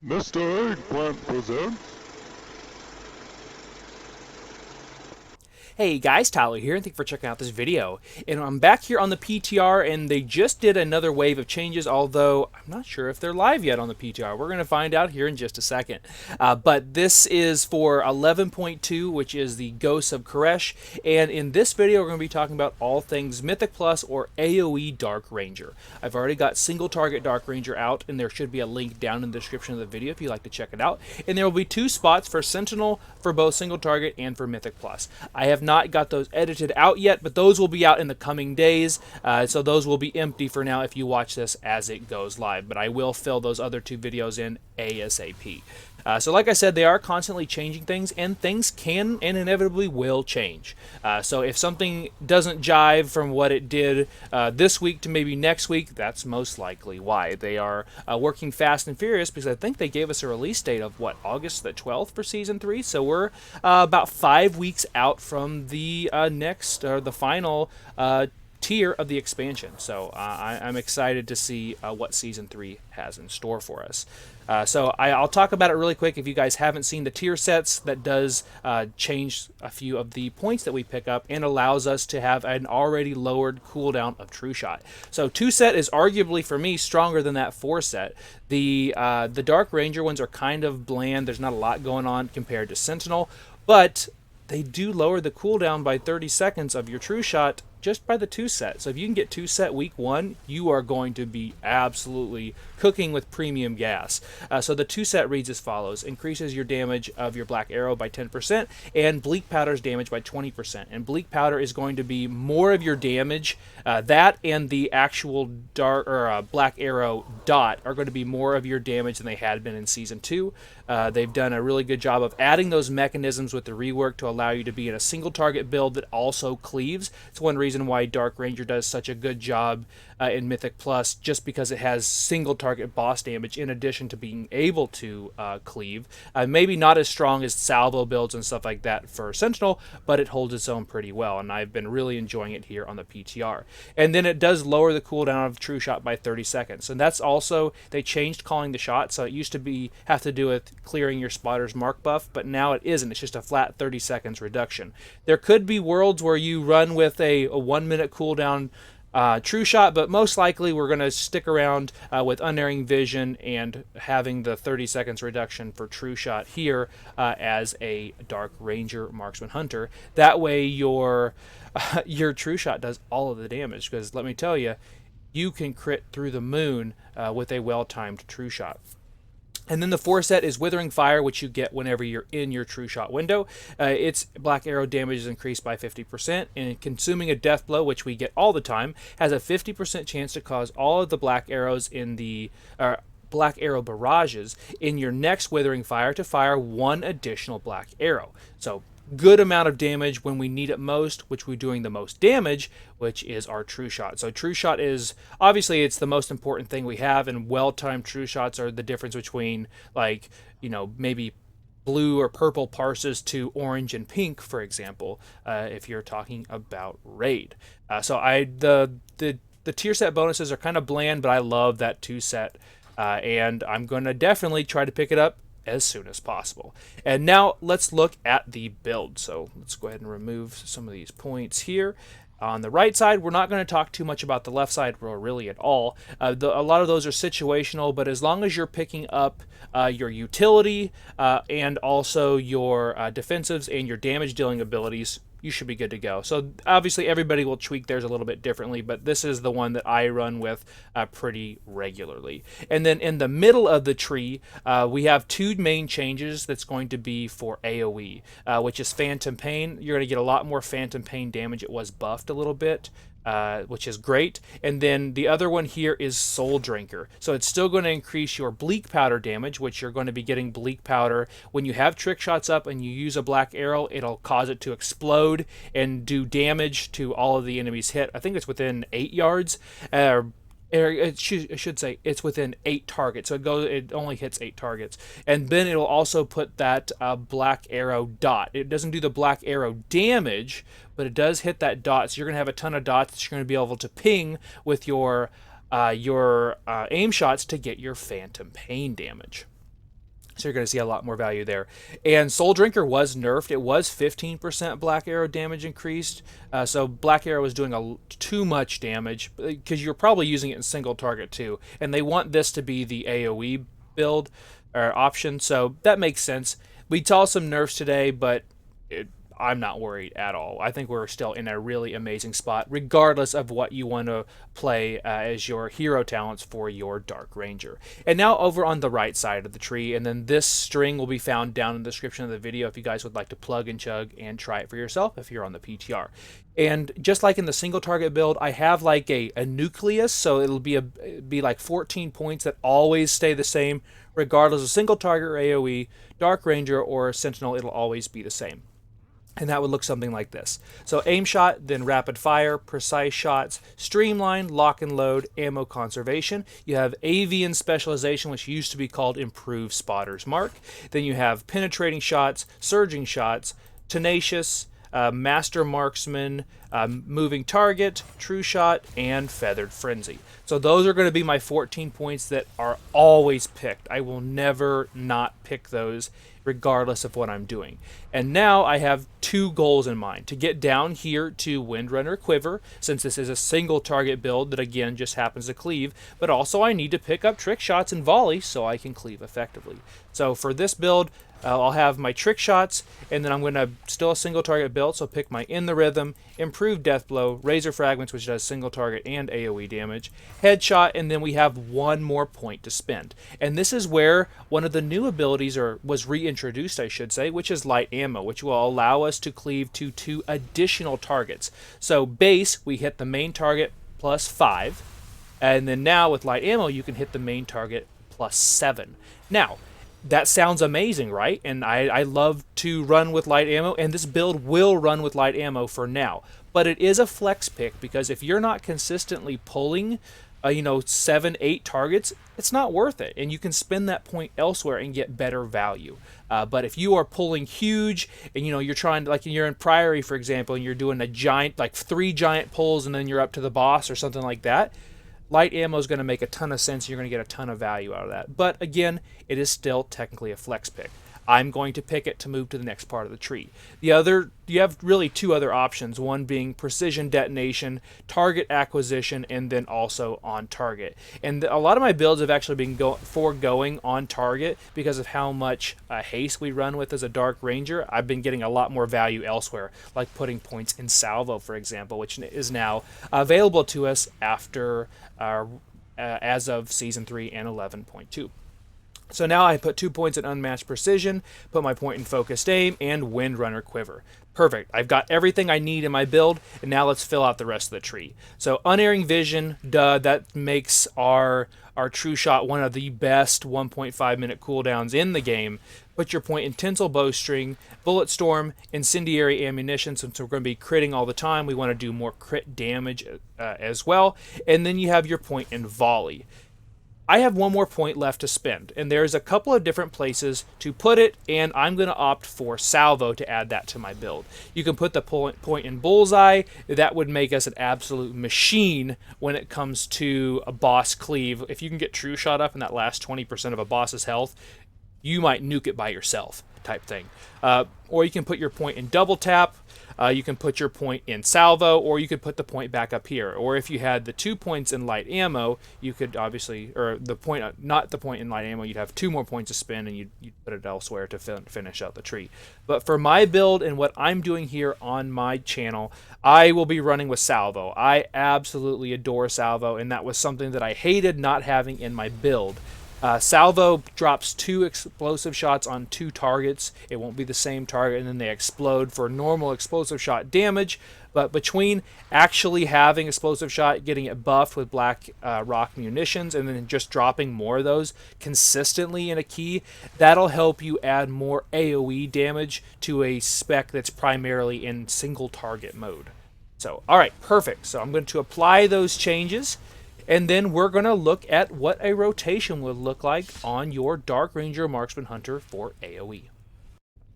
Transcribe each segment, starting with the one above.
Mr. Eggplant presents. Hey guys, Tyler here, and thank you for checking out this video. And I'm back here on the PTR, and they just did another wave of changes, although I'm not sure if they're live yet on the PTR. We're going to find out here in just a second. But this is for 11.2, which is the Ghosts of Koresh, and in this video we're going to be talking about all things Mythic Plus or AOE Dark Ranger. I've already got single target Dark Ranger out, and there should be a link down in the description of the video if you'd like to check it out. And there will be 2 spots for Sentinel for both single target and for Mythic Plus. I have not got those edited out yet, but those will be out in the coming days, so those will be empty for now if you watch this as it goes live, but I will fill those other 2 videos in ASAP. So like I said, they are constantly changing things, and things can and inevitably will change. So if something doesn't jive from what it did this week to maybe next week, that's most likely why. They are working fast and furious, because I think they gave us a release date of, what, August the 12th for Season 3? So we're about 5 weeks out from the the final tier of the expansion. So I'm excited to see what Season 3 has in store for us. So I'll talk about it really quick. If you guys haven't seen the tier sets, that does change a few of the points that we pick up and allows us to have an already lowered cooldown of True Shot. So 2 set is arguably, for me, stronger than that 4 set. The Dark Ranger ones are kind of bland. There's not a lot going on compared to Sentinel, but they do lower the cooldown by 30 seconds of your True Shot just by the 2 set. So if you can get 2 set week 1, you are going to be absolutely cooking with premium gas. So the 2 set reads as follows: increases your damage of your Black Arrow by 10%, and Bleak Powder's damage by 20%. And Bleak Powder is going to be more of your damage. That and the actual Black Arrow dot are going to be more of your damage than they had been in Season 2. They've done a really good job of adding those mechanisms with the rework to allow you to be in a single target build that also cleaves. It's one reason why Dark Ranger does such a good job in Mythic Plus, just because it has single target boss damage in addition to being able to cleave. Maybe not as strong as salvo builds and stuff like that for Sentinel, but it holds its own pretty well, and I've been really enjoying it here on the PTR. And then it does lower the cooldown of True Shot by 30 seconds. And that's also, they changed calling the shot, so it used to have to do with clearing your spotter's mark buff, but now it isn't. It's just a flat 30 seconds reduction. There could be worlds where you run with a 1-minute cooldown True Shot, but most likely we're going to stick around with Unerring Vision and having the 30 seconds reduction for True Shot here as a Dark Ranger Marksman Hunter. That way your True Shot does all of the damage, because let me tell you, you can crit through the moon with a well-timed True Shot. And then the 4 set is Withering Fire, which you get whenever you're in your True Shot window. Its Black Arrow damage is increased by 50%, and consuming a Death Blow, which we get all the time, has a 50% chance to cause all of the Black Arrows in the Black Arrow barrages in your next Withering Fire to fire 1 additional Black Arrow. So good amount of damage when we need it most, which we're doing the most damage, which is our True Shot. So True Shot is, obviously, it's the most important thing we have, and well-timed True Shots are the difference between, like, you know, maybe blue or purple parses to orange and pink, for example, if you're talking about raid. So the tier set bonuses are kind of bland, but I love that 2 set, and I'm going to definitely try to pick it up as soon as possible. And now let's look at the build. So let's go ahead and remove some of these points here. On the right side, we're not going to talk too much about the left side really at all. A lot of those are situational, but as long as you're picking up your utility and also your defensives and your damage dealing abilities, you should be good to go. So obviously everybody will tweak theirs a little bit differently, but this is the one that I run with pretty regularly. And then in the middle of the tree, we have 2 main changes that's going to be for AOE, which is Phantom Pain. You're going to get a lot more Phantom Pain damage. It was buffed a little bit, which is great. And then the other one here is Soul Drinker. So it's still going to increase your Bleak Powder damage, which you're going to be getting Bleak Powder. When you have Trick Shots up and you use a Black Arrow, it'll cause it to explode and do damage to all of the enemies hit. I think it's within 8 yards. I should say it's within 8 targets, so it only hits 8 targets. And then it'll also put that Black Arrow dot. It doesn't do the Black Arrow damage, but it does hit that dot, so you're going to have a ton of dots that you're going to be able to ping with your aim shots to get your Phantom Pain damage. So you're going to see a lot more value there. And Soul Drinker was nerfed. It was 15% Black Arrow damage increased. So Black Arrow was doing too much damage because you're probably using it in single target too. And they want this to be the AOE build or option. So that makes sense. We saw some nerfs today, but I'm not worried at all. I think we're still in a really amazing spot, regardless of what you want to play as your hero talents for your Dark Ranger. And now over on the right side of the tree, and then this string will be found down in the description of the video if you guys would like to plug and chug and try it for yourself if you're on the PTR. And just like in the single target build, I have like a nucleus, so it'll be like 14 points that always stay the same, regardless of single target or AOE, Dark Ranger or Sentinel, it'll always be the same. And that would look something like this. So aim shot, then rapid fire, precise shots, streamline, lock and load, ammo conservation. You have avian specialization, which used to be called improved spotter's mark. Then you have penetrating shots, surging shots, tenacious, master marksman, moving target, true shot, and feathered frenzy. So those are going to be my 14 points that are always picked. I will never not pick those regardless of what I'm doing. And now I have two goals in mind: to get down here to Windrunner Quiver, since this is a single target build that again just happens to cleave, but also I need to pick up trick shots and volley so I can cleave effectively. So for this build, I'll have my trick shots, and then I'm going to still a single target build, so pick my In the Rhythm, Improved Death Blow, Razor Fragments, which does single target and AoE damage, Headshot, and then we have one more point to spend. And this is where one of the new abilities, or was reintroduced I should say, which is Light Ammo, which will allow us to cleave to 2 additional targets. So base, we hit the main target plus 5, and then now with Light Ammo you can hit the main target plus 7. Now, that sounds amazing, right? And I love to run with light ammo, and this build will run with light ammo for now. But it is a flex pick, because if you're not consistently pulling 7, 8 targets, it's not worth it. And you can spend that point elsewhere and get better value. But if you are pulling huge, and you're trying to, like you're in Priory, for example, and you're doing a giant, like 3 giant pulls, and then you're up to the boss or something like that, light ammo is going to make a ton of sense. You're going to get a ton of value out of that. But again, it is still technically a flex pick. I'm going to pick it to move to the next part of the tree. You have really 2 other options, one being precision detonation, target acquisition, and then also on target. And a lot of my builds have actually been foregoing on target because of how much haste we run with as a Dark Ranger. I've been getting a lot more value elsewhere, like putting points in salvo, for example, which is now available to us after as of Season 3 and 11.2. So now I put 2 points in Unmatched Precision, put my point in Focused Aim, and Windrunner Quiver. Perfect. I've got everything I need in my build, and now let's fill out the rest of the tree. So Unerring Vision, that makes our True Shot one of the best 1.5 minute cooldowns in the game. Put your point in Tinsel Bowstring, Bullet Storm, Incendiary Ammunition, since we're going to be critting all the time. We want to do more crit damage as well. And then you have your point in Volley. I have one more point left to spend, and there's a couple of different places to put it, and I'm going to opt for Salvo to add that to my build. You can put the point in Bullseye. That would make us an absolute machine when it comes to a boss cleave. If you can get True Shot up in that last 20% of a boss's health, you might nuke it by yourself, type thing. Or you can put your point in Double Tap. You can put your point in Salvo, or you could put the point back up here. Or if you had the 2 points in Light Ammo, you could obviously, or the point, not the point in Light Ammo, you'd have 2 more points to spend, and you'd put it elsewhere to finish out the tree. But for my build and what I'm doing here on my channel, I will be running with Salvo. I absolutely adore Salvo, and that was something that I hated not having in my build. Salvo drops 2 explosive shots on 2 targets. It won't be the same target, and then they explode for normal explosive shot damage. But between actually having explosive shot, getting it buffed with black rock munitions, and then just dropping more of those consistently in a key, that'll help you add more AoE damage to a spec that's primarily in single target mode. So, alright, perfect. So I'm going to apply those changes. And then we're going to look at what a rotation would look like on your Dark Ranger Marksman Hunter for AoE.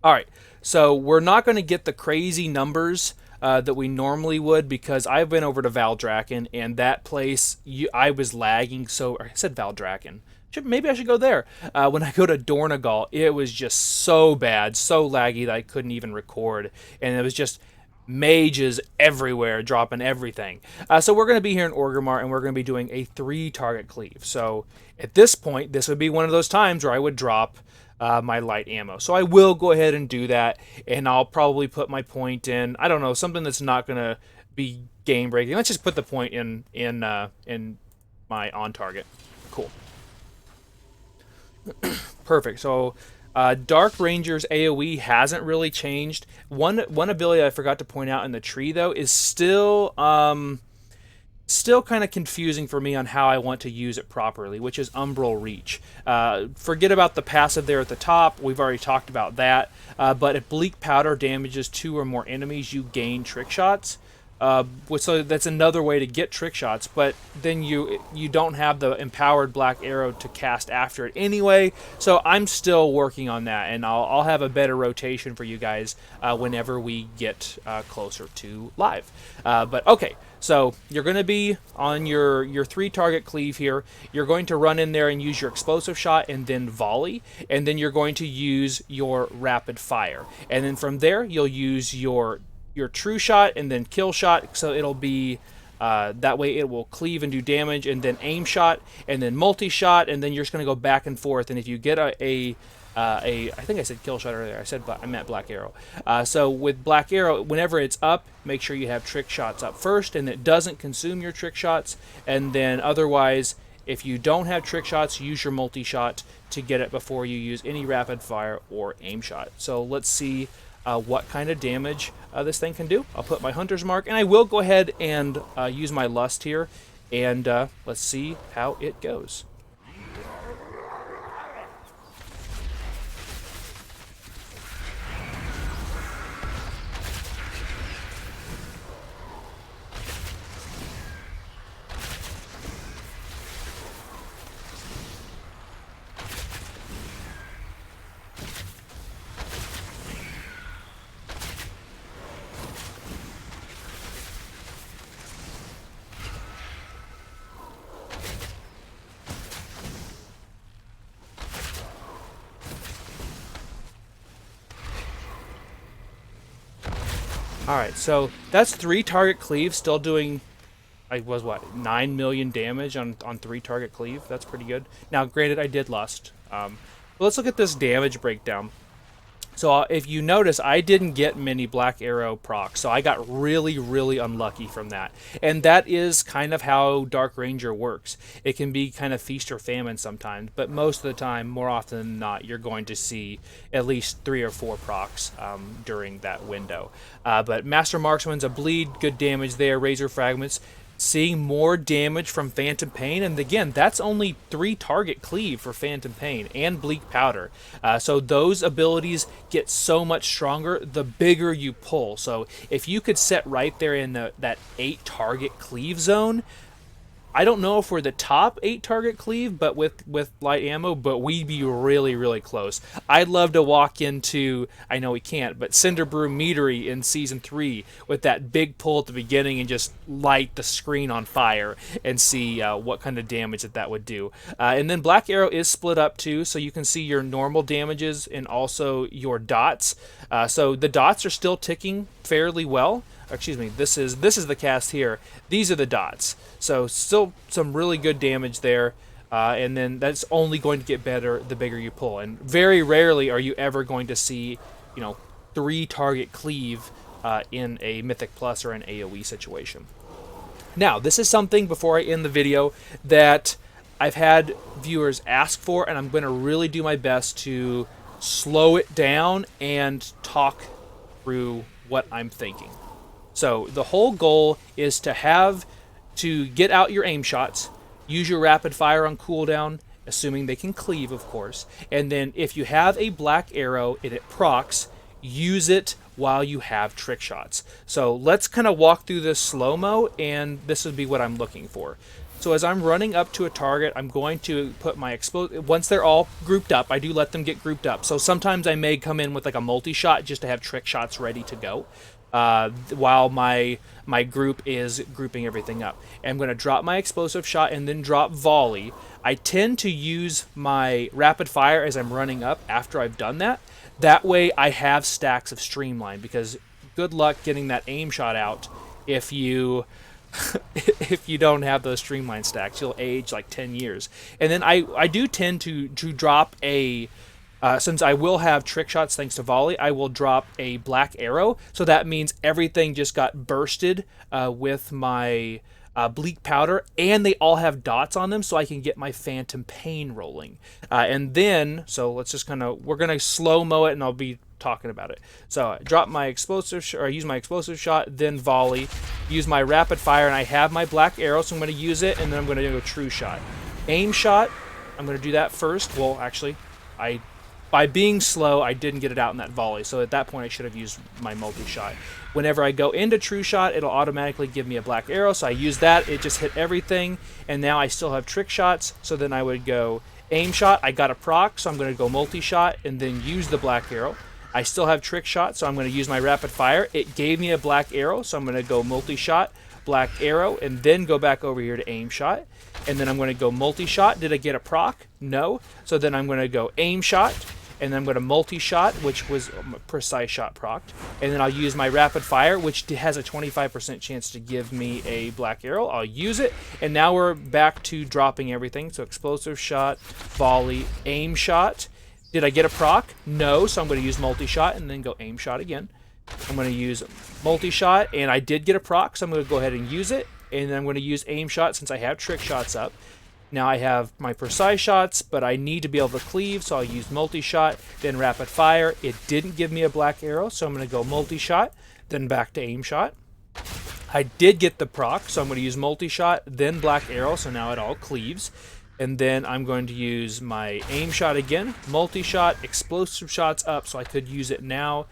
Alright, so we're not going to get the crazy numbers that we normally would, because I've been over to Valdrakken, and that place, I was lagging, I said Valdrakken. Maybe I should go there. When I go to Dornagal, it was just so bad, so laggy that I couldn't even record, and it was just mages everywhere dropping everything. So we're going to be here in Orgrimmar, and we're going to be doing a 3-target cleave. So at this point, this would be one of those times where I would drop my light ammo. So I will go ahead and do that, and I'll probably put my point in, I don't know, something that's not going to be game breaking. Let's just put the point in my on target. Cool. Perfect. So Dark Ranger's AOE hasn't really changed. One ability I forgot to point out in the tree, though, is still kind of confusing for me on how I want to use it properly, which is Umbral Reach. Forget about the passive there at the top. We've already talked about that. But if Bleak Powder damages 2 or more enemies, you gain trick shots. So that's another way to get trick shots, but then you don't have the empowered black arrow to cast after it anyway. So I'm still working on that, and I'll have a better rotation for you guys whenever we get closer to live. But okay, so you're going to be on your 3-target cleave here. You're going to run in there and use your explosive shot and then volley, and then you're going to use your rapid fire, and then from there you'll use your true shot and then kill shot, so it'll be that way it will cleave and do damage, and then aim shot and then multi shot, and then you're just going to go back and forth. And if you get a I think I said kill shot earlier, I meant black arrow. So with black arrow, whenever it's up, make sure you have trick shots up first, and it doesn't consume your trick shots. And then otherwise, if you don't have trick shots, use your multi shot to get it before you use any rapid fire or aim shot. So let's see what kind of damage this thing can do. I'll put my hunter's mark, and I will go ahead and use my lust here, and let's see how it goes. Alright, so that's 3-target cleave, still doing, I was what, 9 million damage on 3-target cleave. That's pretty good. Now, granted, I did lust. But let's look at this damage breakdown. So if you notice, I didn't get many black arrow procs, so I got really, really unlucky from that. And that is kind of how Dark Ranger works. It can be kind of feast or famine sometimes, but most of the time, more often than not, you're going to see at least 3 or 4 procs during that window. But Master Marksman's a bleed, good damage there, Razor Fragments. Seeing more damage from Phantom Pain, and again, that's only 3-target cleave for Phantom Pain and Bleak Powder. So those abilities get so much stronger the bigger you pull. So if you could set right there in that 8-target cleave zone, I don't know if we're the top 8-target cleave, but with light ammo, but we'd be really, really close. I'd love to walk into, I know we can't, but Cinderbrew Meadery in Season 3 with that big pull at the beginning and just light the screen on fire and see what kind of damage that would do. And then Black Arrow is split up too, so you can see your normal damages and also your dots. So the dots are still ticking fairly well. Excuse me, this is the cast here. These are the dots. So still some really good damage there. And then that's only going to get better the bigger you pull. And very rarely are you ever going to see, 3-target cleave in a Mythic Plus or an AOE situation. Now, this is something, before I end the video, that I've had viewers ask for, and I'm going to really do my best to slow it down and talk through what I'm thinking. So the whole goal is to get out your aim shots, use your rapid fire on cooldown, assuming they can cleave, of course, and then if you have a black arrow and it procs, use it while you have trick shots. So let's kind of walk through this slow-mo, and this would be what I'm looking for. So as I'm running up to a target, I'm going to put my once they're all grouped up, I do let them get grouped up. So sometimes I may come in with like a multi-shot just to have trick shots ready to go. while my group is grouping everything up. And I'm going to drop my explosive shot and then drop volley. I tend to use my rapid fire as I'm running up after I've done that. That way I have stacks of streamline, because good luck getting that aim shot out if you if you don't have those streamline stacks. You'll age like 10 years. And then I do tend to drop a since I will have trick shots thanks to volley, I will drop a black arrow. So that means everything just got bursted with my bleak powder, and they all have dots on them, so I can get my phantom pain rolling. And then, so let's just we're gonna slow mo it, and I'll be talking about it. So I drop my explosive, or I use my explosive shot, then volley, use my rapid fire, and I have my black arrow, so I'm gonna use it, and then I'm gonna do a true shot. Aim shot, I'm gonna do that first. Well, actually, by being slow, I didn't get it out in that volley, so at that point I should have used my multi-shot. Whenever I go into true shot, it'll automatically give me a black arrow, so I use that. It just hit everything, and now I still have trick shots, so then I would go aim shot. I got a proc, so I'm going to go multi-shot and then use the black arrow. I still have trick shot, so I'm going to use my rapid fire. It gave me a black arrow, so I'm going to go multi-shot, black arrow, and then go back over here to aim shot. And then I'm going to go multi-shot. Did I get a proc? No. So then I'm going to go aim shot, and then I'm going to multi-shot, which was precise shot procced. And then I'll use my rapid fire, which has a 25% chance to give me a black arrow. I'll use it, and now we're back to dropping everything. So explosive shot, volley, aim shot. Did I get a proc? No, so I'm going to use multi-shot and then go aim shot again. I'm going to use multi-shot, and I did get a proc, so I'm going to go ahead and use it. And then I'm going to use aim shot since I have trick shots up. Now I have my precise shots, but I need to be able to cleave, so I'll use multi-shot, then rapid fire. It didn't give me a black arrow, so I'm going to go multi-shot, then back to aim shot. I did get the proc, so I'm going to use multi-shot, then black arrow, so now it all cleaves. And then I'm going to use my aim shot again, multi-shot, explosive shots up, so I could use it now.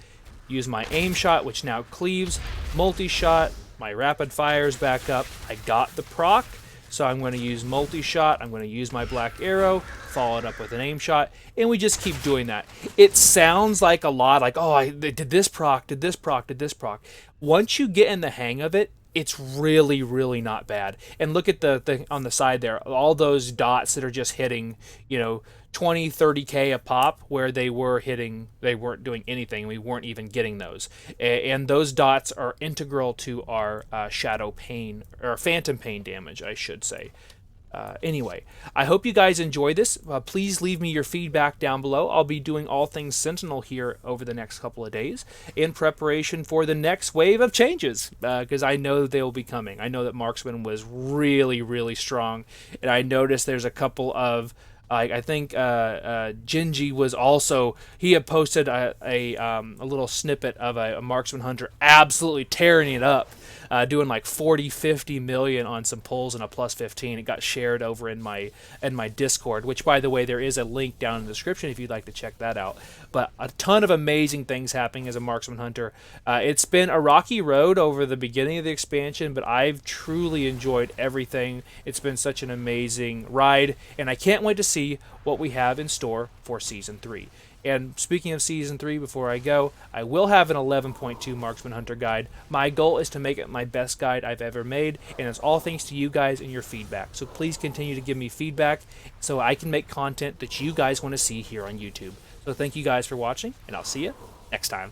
Use my aim shot, which now cleaves, multi-shot, my rapid fires back up. I got the proc. So I'm going to use multi-shot, I'm going to use my black arrow, follow it up with an aim shot, and we just keep doing that. It sounds like a lot, like, oh, I did this proc, did this proc, did this proc. Once you get in the hang of it, it's really, really not bad. And look at the on the side there, all those dots that are just hitting, 20, 30K a pop, where they weren't doing anything. We weren't even getting those. And those dots are integral to our shadow pain, or phantom pain damage, I should say. Anyway, I hope you guys enjoy this. Please leave me your feedback down below. I'll be doing all things Sentinel here over the next couple of days in preparation for the next wave of changes, because I know they will be coming. I know that Marksman was really, really strong, and I noticed there's a couple of I think Gingy was also, he had posted a little snippet of a marksman hunter absolutely tearing it up, doing like 40-50 million on some pulls and a plus 15. It got shared over in my Discord, which, by the way, there is a link down in the description if you'd like to check that out. But a ton of amazing things happening as a marksman hunter. It's been a rocky road over the beginning of the expansion, but I've truly enjoyed everything. It's been such an amazing ride, and I can't wait to see what we have in store for Season 3. And speaking of Season 3, before I go, I will have an 11.2 Marksman Hunter guide. My goal is to make it my best guide I've ever made, and it's all thanks to you guys and your feedback. So please continue to give me feedback so I can make content that you guys want to see here on YouTube. So thank you guys for watching, and I'll see you next time.